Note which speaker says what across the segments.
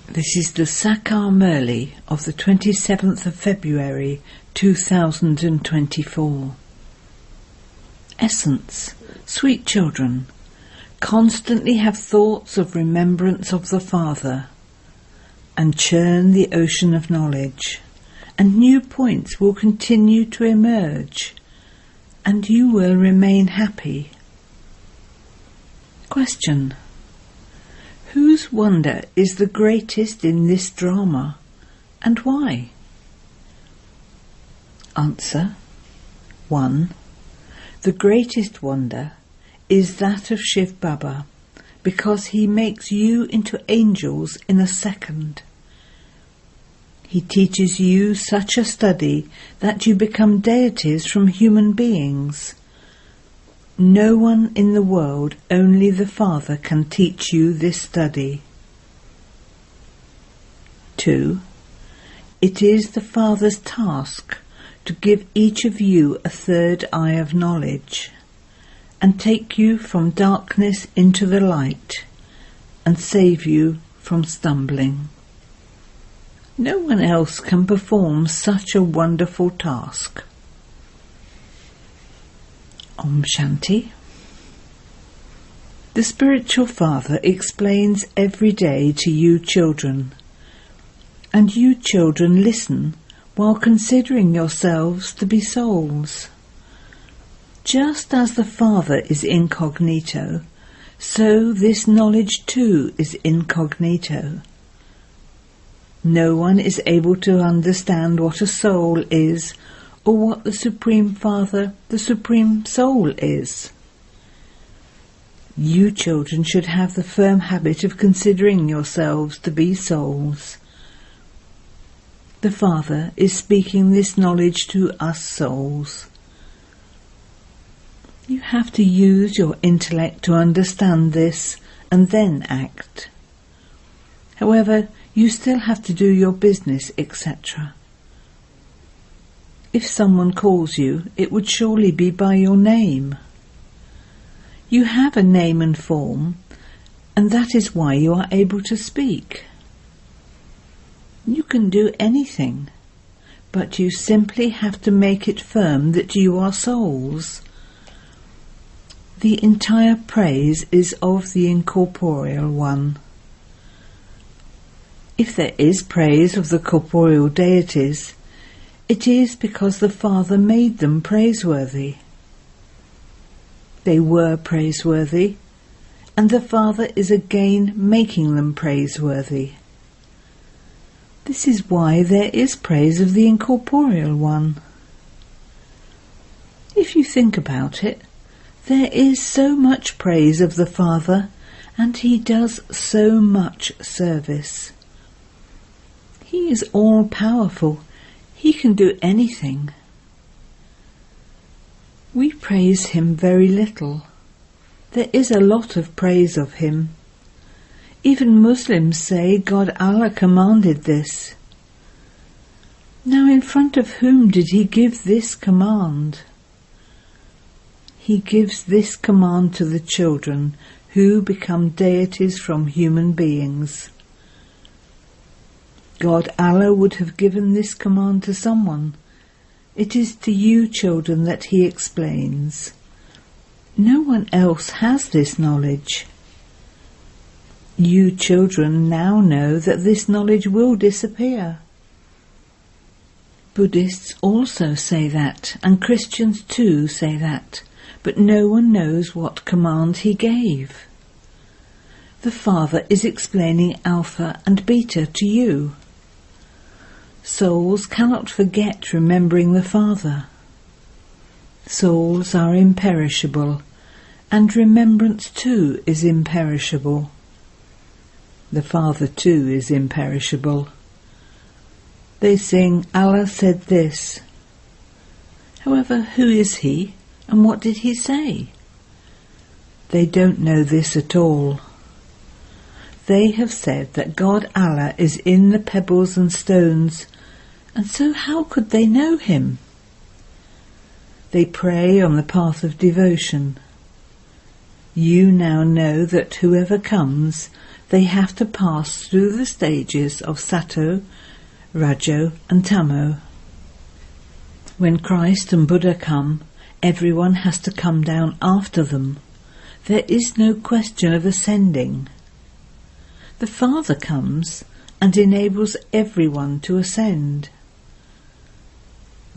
Speaker 1: This is the Sakar Murli of the 27th of February 2024. Essence. Sweet children, constantly have thoughts of remembrance of the Father, and churn the ocean of knowledge, and new points will continue to emerge, and you will remain happy. Question. Whose wonder is the greatest in this drama, and why? Answer. 1. The greatest wonder is that of Shiv Baba, because he makes you into angels in a second. He teaches you such a study that you become deities from human beings. No one in the world, only the Father, can teach you this study. 2. It is the Father's task to give each of you a third eye of knowledge, and take you from darkness into the light, and save you from stumbling. No one else can perform such a wonderful task. Om Shanti. The Spiritual Father explains every day to you children, and you children listen while considering yourselves to be souls. Just as the Father is incognito, so this knowledge too is incognito. No one is able to understand what a soul is, or what the Supreme Father, the Supreme Soul, is. You children should have the firm habit of considering yourselves to be souls. The Father is speaking this knowledge to us souls. You have to use your intellect to understand this and then act. However, you still have to do your business, etc. If someone calls you, it would surely be by your name. You have a name and form, and that is why you are able to speak. You can do anything, but you simply have to make it firm that you are souls. The entire praise is of the incorporeal one. If there is praise of the corporeal deities, it is because the Father made them praiseworthy. They were praiseworthy, and the Father is again making them praiseworthy. This is why there is praise of the incorporeal one. If you think about it, there is so much praise of the Father, and he does so much service. He is all-powerful. He can do anything. We praise him very little. There is a lot of praise of him. Even Muslims say God Allah commanded this. Now in front of whom did he give this command? He gives this command to the children who become deities from human beings. God Allah would have given this command to someone. It is to you children that he explains. No one else has this knowledge. You children now know that this knowledge will disappear. Buddhists also say that, and Christians too say that, but no one knows what command he gave. The Father is explaining Alpha and Beta to you. Souls cannot forget remembering the Father. Souls are imperishable, and remembrance too is imperishable. The Father too is imperishable. They sing, Allah said this. However, who is he, and what did he say? They don't know this at all. They have said that God Allah is in the pebbles and stones, and so how could they know him? They pray on the path of devotion. You now know that whoever comes, they have to pass through the stages of Sato, Rajo and Tamo. When Christ and Buddha come, everyone has to come down after them. There is no question of ascending. The Father comes and enables everyone to ascend.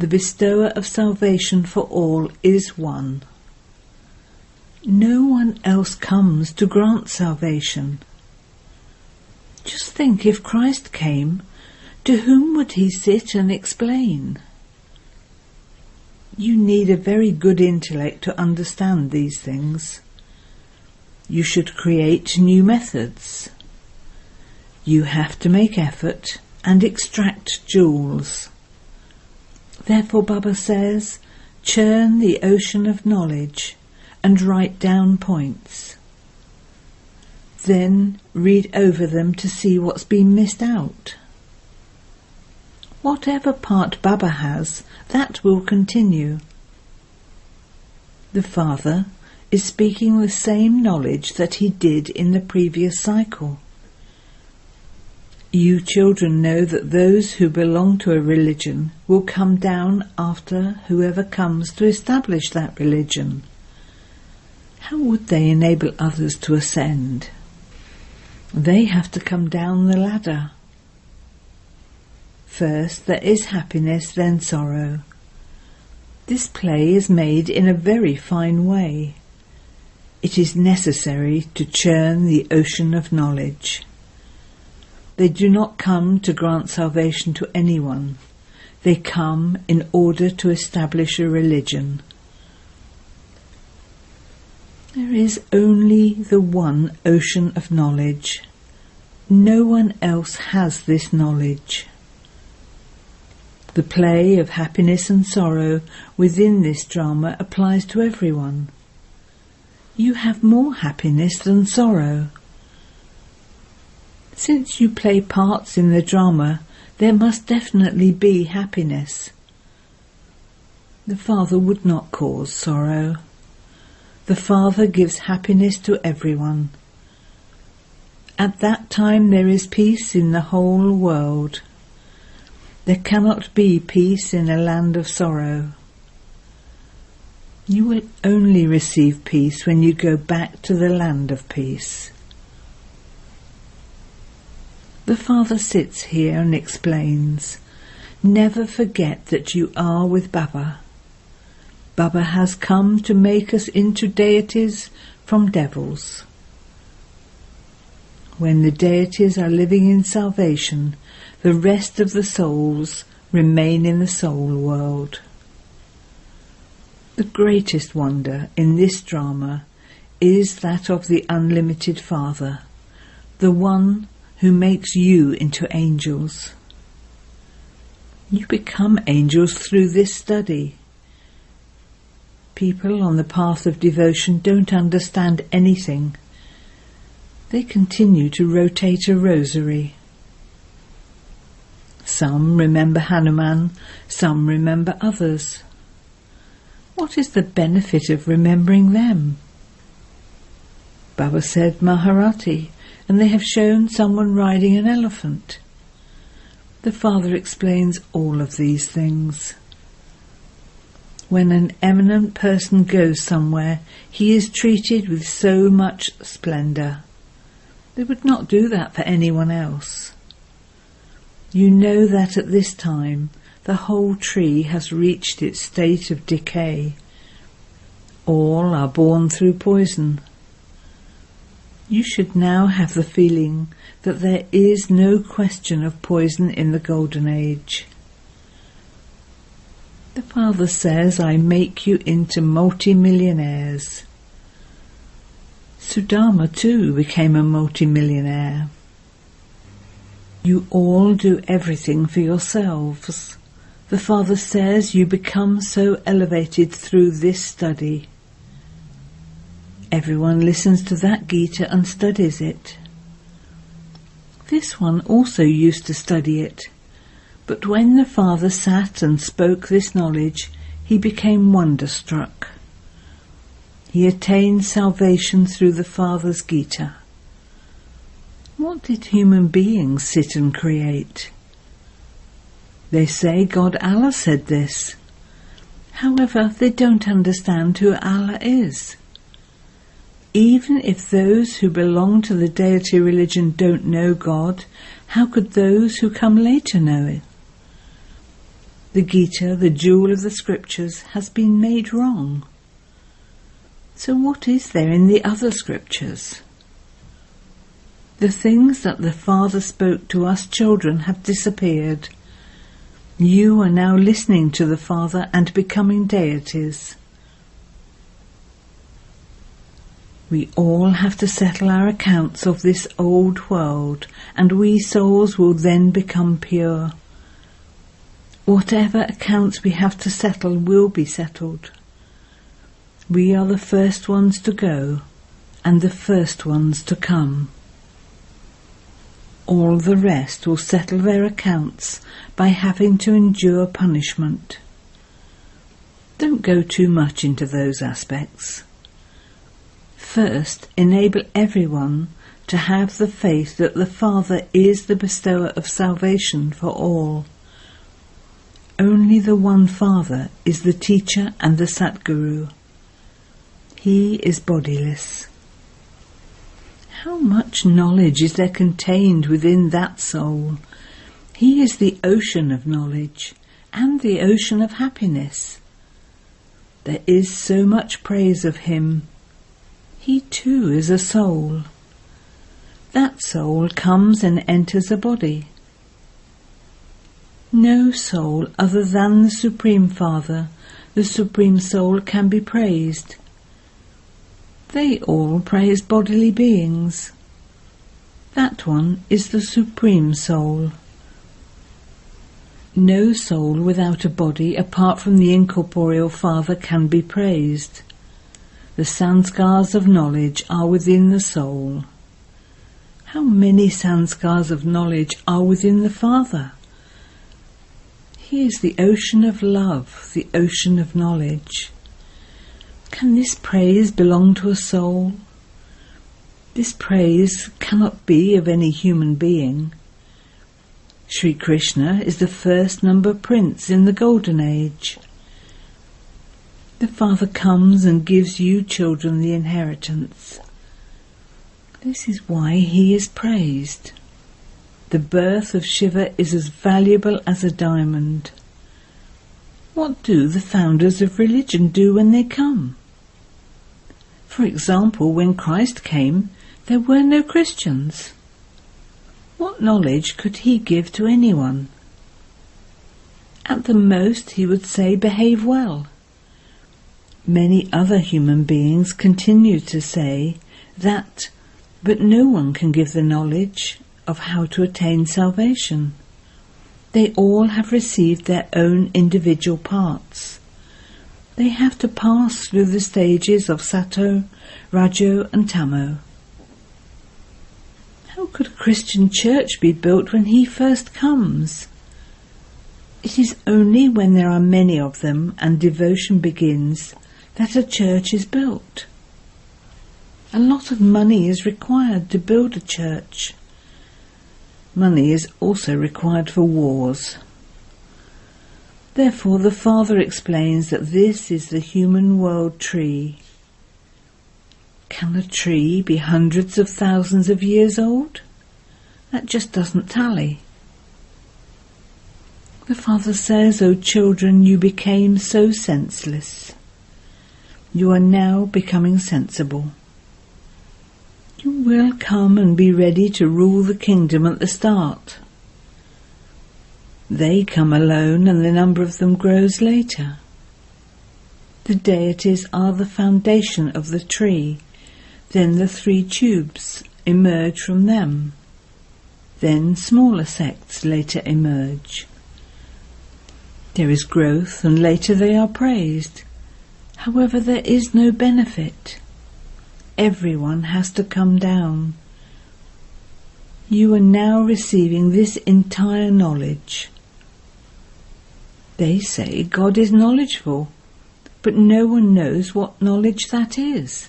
Speaker 1: The bestower of salvation for all is one. No one else comes to grant salvation. Just think, if Christ came, to whom would he sit and explain? You need a very good intellect to understand these things. You should create new methods. You have to make effort and extract jewels. Therefore Baba says, churn the ocean of knowledge and write down points. Then read over them to see what's been missed out. Whatever part Baba has, that will continue. The Father is speaking the same knowledge that he did in the previous cycle. You children know that those who belong to a religion will come down after whoever comes to establish that religion. How would they enable others to ascend? They have to come down the ladder. First there is happiness, then sorrow. This play is made in a very fine way. It is necessary to churn the ocean of knowledge. They do not come to grant salvation to anyone. They come in order to establish a religion. There is only the one ocean of knowledge. No one else has this knowledge. The play of happiness and sorrow within this drama applies to everyone. You have more happiness than sorrow. Since you play parts in the drama, there must definitely be happiness. The Father would not cause sorrow. The Father gives happiness to everyone. At that time there is peace in the whole world. There cannot be peace in a land of sorrow. You will only receive peace when you go back to the land of peace. The Father sits here and explains, never forget that you are with Baba. Baba has come to make us into deities from devils. When the deities are living in salvation, the rest of the souls remain in the soul world. The greatest wonder in this drama is that of the unlimited Father, the one who makes you into angels. You become angels through this study. People on the path of devotion don't understand anything. They continue to rotate a rosary. Some remember Hanuman, some remember others. What is the benefit of remembering them? Baba said Maharati, and they have shown someone riding an elephant. The Father explains all of these things. When an eminent person goes somewhere, he is treated with so much splendour. They would not do that for anyone else. You know that at this time the whole tree has reached its state of decay. All are born through poison. You should now have the feeling that there is no question of poison in the Golden Age. The Father says, I make you into multi-millionaires. Sudama too became a multi-millionaire. You all do everything for yourselves. The Father says you become so elevated through this study. Everyone listens to that Gita and studies it. This one also used to study it, but when the Father sat and spoke this knowledge, he became wonderstruck. He attained salvation through the Father's Gita. What did human beings sit and create? They say God Allah said this. However, they don't understand who Allah is. Even if those who belong to the deity religion don't know God, how could those who come later know it? The Gita, the jewel of the scriptures, has been made wrong. So what is there in the other scriptures? The things that the Father spoke to us children have disappeared. You are now listening to the Father and becoming deities. We all have to settle our accounts of this old world, and we souls will then become pure. Whatever accounts we have to settle will be settled. We are the first ones to go, and the first ones to come. All the rest will settle their accounts by having to endure punishment. Don't go too much into those aspects. First, enable everyone to have the faith that the Father is the bestower of salvation for all. Only the one Father is the teacher and the Satguru. He is bodiless. How much knowledge is there contained within that soul? He is the ocean of knowledge and the ocean of happiness. There is so much praise of him. He too is a soul. That soul comes and enters a body. No soul other than the Supreme Father, the Supreme Soul, can be praised. They all praise bodily beings. That one is the Supreme Soul. No soul without a body apart from the incorporeal Father can be praised. The sanskars of knowledge are within the soul. How many sanskars of knowledge are within the Father? He is the ocean of love, the ocean of knowledge. Can this praise belong to a soul? This praise cannot be of any human being. Sri Krishna is the first number prince in the Golden Age. The Father comes and gives you children the inheritance. This is why he is praised. The birth of Shiva is as valuable as a diamond. What do the founders of religion do when they come? For example, when Christ came, there were no Christians. What knowledge could he give to anyone? At the most, he would say, behave well. Many other human beings continue to say that, but no one can give the knowledge of how to attain salvation. They all have received their own individual parts. They have to pass through the stages of Sato, Rajo and Tamo. How could a Christian church be built when he first comes? It is only when there are many of them and devotion begins that a church is built. A lot of money is required to build a church. Money is also required for wars. Therefore the Father explains that this is the human world tree. Can a tree be hundreds of thousands of years old? That just doesn't tally. The Father says, O children, you became so senseless. You are now becoming sensible. You will come and be ready to rule the kingdom at the start. They come alone and the number of them grows later. The deities are the foundation of the tree, then the 3 tubes emerge from them. Then smaller sects later emerge. There is growth and later they are praised. However, there is no benefit. Everyone has to come down. You are now receiving this entire knowledge. They say God is knowledgeful, but no one knows what knowledge that is.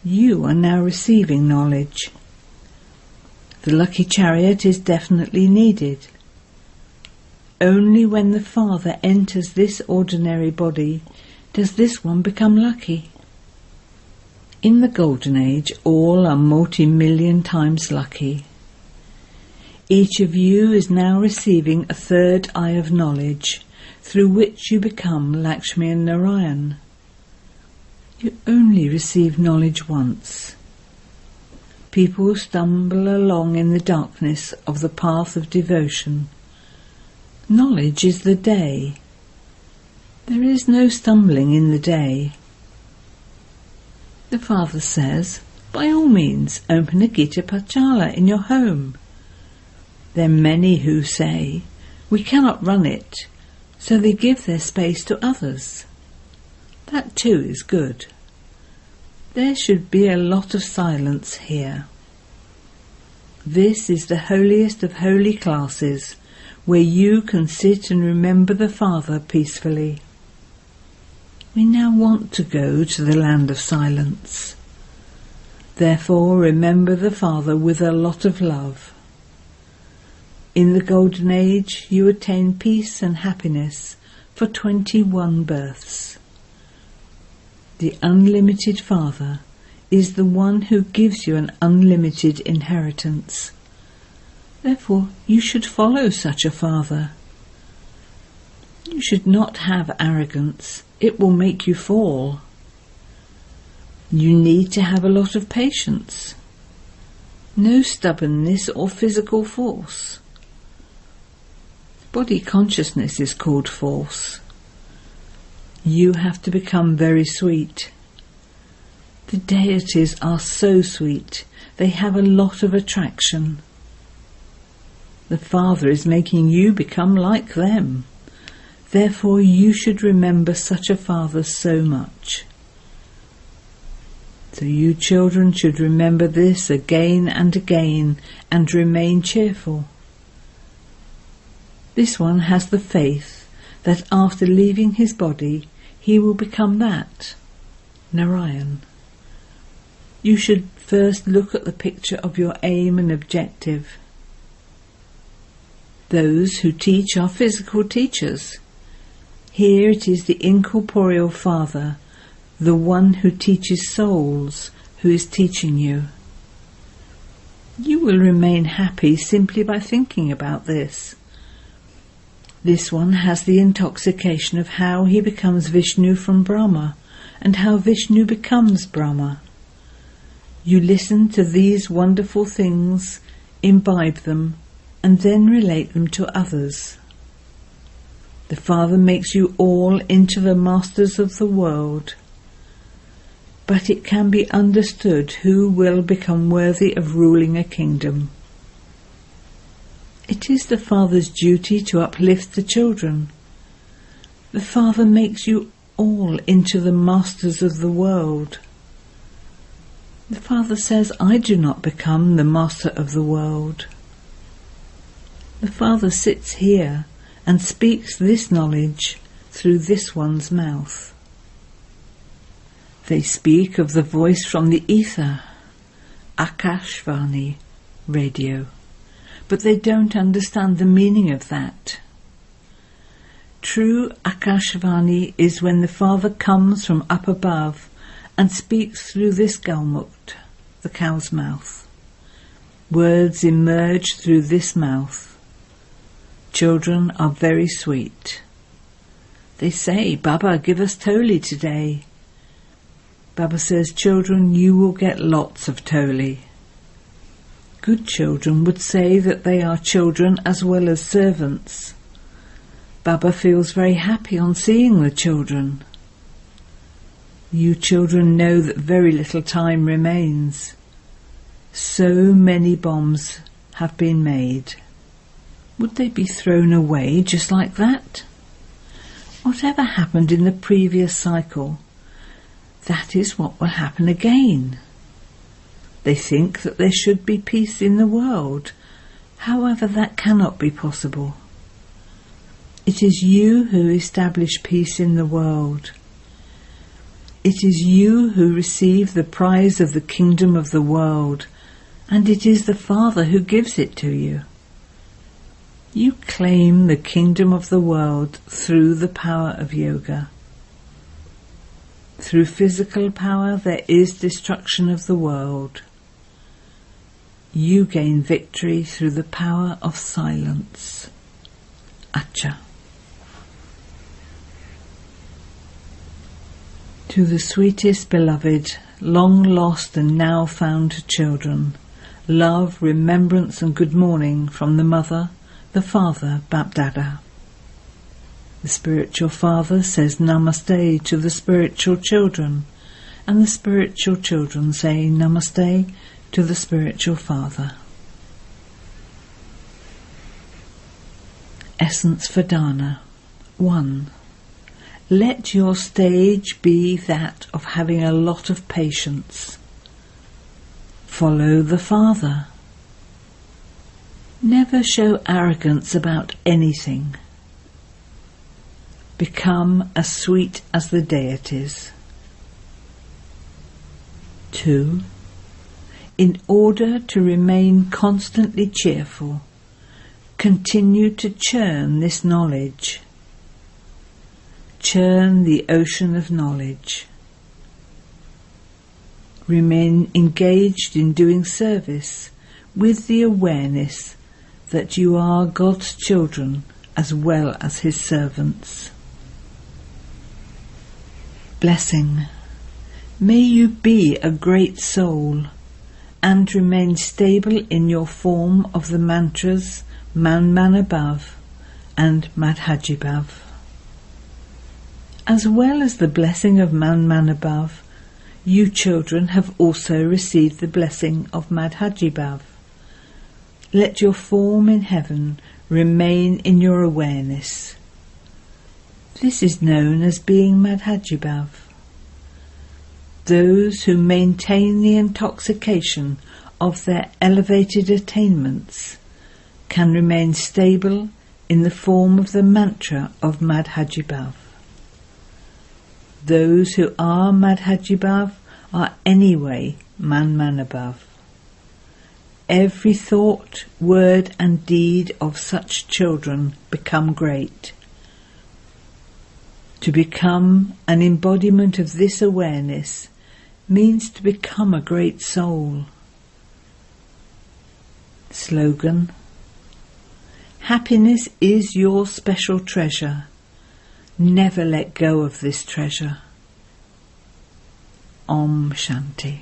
Speaker 1: You are now receiving knowledge. The lucky chariot is definitely needed. Only when the Father enters this ordinary body does this one become lucky. In the Golden Age, all are multi-million times lucky. Each of you is now receiving a third eye of knowledge, through which you become Lakshmi and Narayan. You only receive knowledge once. People stumble along in the darkness of the path of devotion. Knowledge is the day. There is no stumbling in the day. The Father says, by all means, open a Gita Pachala in your home. There are many who say, we cannot run it, so they give their space to others. That too is good. There should be a lot of silence here. This is the holiest of holy classes, where you can sit and remember the Father peacefully. We now want to go to the land of silence. Therefore remember the Father with a lot of love. In the Golden Age you attain peace and happiness for 21 births. The unlimited Father is the one who gives you an unlimited inheritance. Therefore you should follow such a Father. You should not have arrogance. It will make you fall. You need to have a lot of patience. No stubbornness or physical force. Body consciousness is called force. You have to become very sweet. The deities are so sweet. They have a lot of attraction. The Father is making you become like them. Therefore you should remember such a Father so much. So you children should remember this again and again and remain cheerful. This one has the faith that after leaving his body he will become that, Narayan. You should first look at the picture of your aim and objective. Those who teach are physical teachers. Here it is the incorporeal Father, the one who teaches souls, who is teaching you. You will remain happy simply by thinking about this. This one has the intoxication of how he becomes Vishnu from Brahma, and how Vishnu becomes Brahma. You listen to these wonderful things, imbibe them, and then relate them to others. The Father makes you all into the masters of the world. But it can be understood who will become worthy of ruling a kingdom. It is the Father's duty to uplift the children. The Father makes you all into the masters of the world. The Father says, I do not become the master of the world. The Father sits here and speaks this knowledge through this one's mouth. They speak of the voice from the ether, Akashvani, radio, but they don't understand the meaning of that. True Akashvani is when the Father comes from up above and speaks through this Galmukt, the cow's mouth. Words emerge through this mouth. Children are very sweet. They say, Baba, give us Toli today. Baba says, children, you will get lots of Toli. Good children would say that they are children as well as servants. Baba feels very happy on seeing the children. You children know that very little time remains. So many bombs have been made. Would they be thrown away just like that? Whatever happened in the previous cycle, that is what will happen again. They think that there should be peace in the world. However, that cannot be possible. It is you who establish peace in the world. It is you who receive the prize of the kingdom of the world, and it is the Father who gives it to you. You claim the kingdom of the world through the power of yoga. Through physical power there is destruction of the world. You gain victory through the power of silence. Acha. To the sweetest beloved, long lost and now found children, love, remembrance and good morning from the Mother, the Father, Bapdada. The spiritual father says Namaste to the spiritual children, and the spiritual children say Namaste to the spiritual father. Essence for Dana. 1. Let your stage be that of having a lot of patience. Follow the Father. Never show arrogance about anything. Become as sweet as the deities. 2. In order to remain constantly cheerful, continue to churn this knowledge. Churn the ocean of knowledge. Remain engaged in doing service with the awareness that you are God's children as well as His servants. Blessing. May you be a great soul and remain stable in your form of the mantras Man Man Above and Madhajibhav. As well as the blessing of Man Man Above, you children have also received the blessing of Madhajibhav. Let your form in heaven remain in your awareness. This is known as being Madhajibhav. Those who maintain the intoxication of their elevated attainments can remain stable in the form of the mantra of Madhajibhav. Those who are Madhajibhav are anyway Man Man Above. Every thought, word and deed of such children become great. To become an embodiment of this awareness means to become a great soul. Slogan. Happiness is your special treasure. Never let go of this treasure. Om Shanti.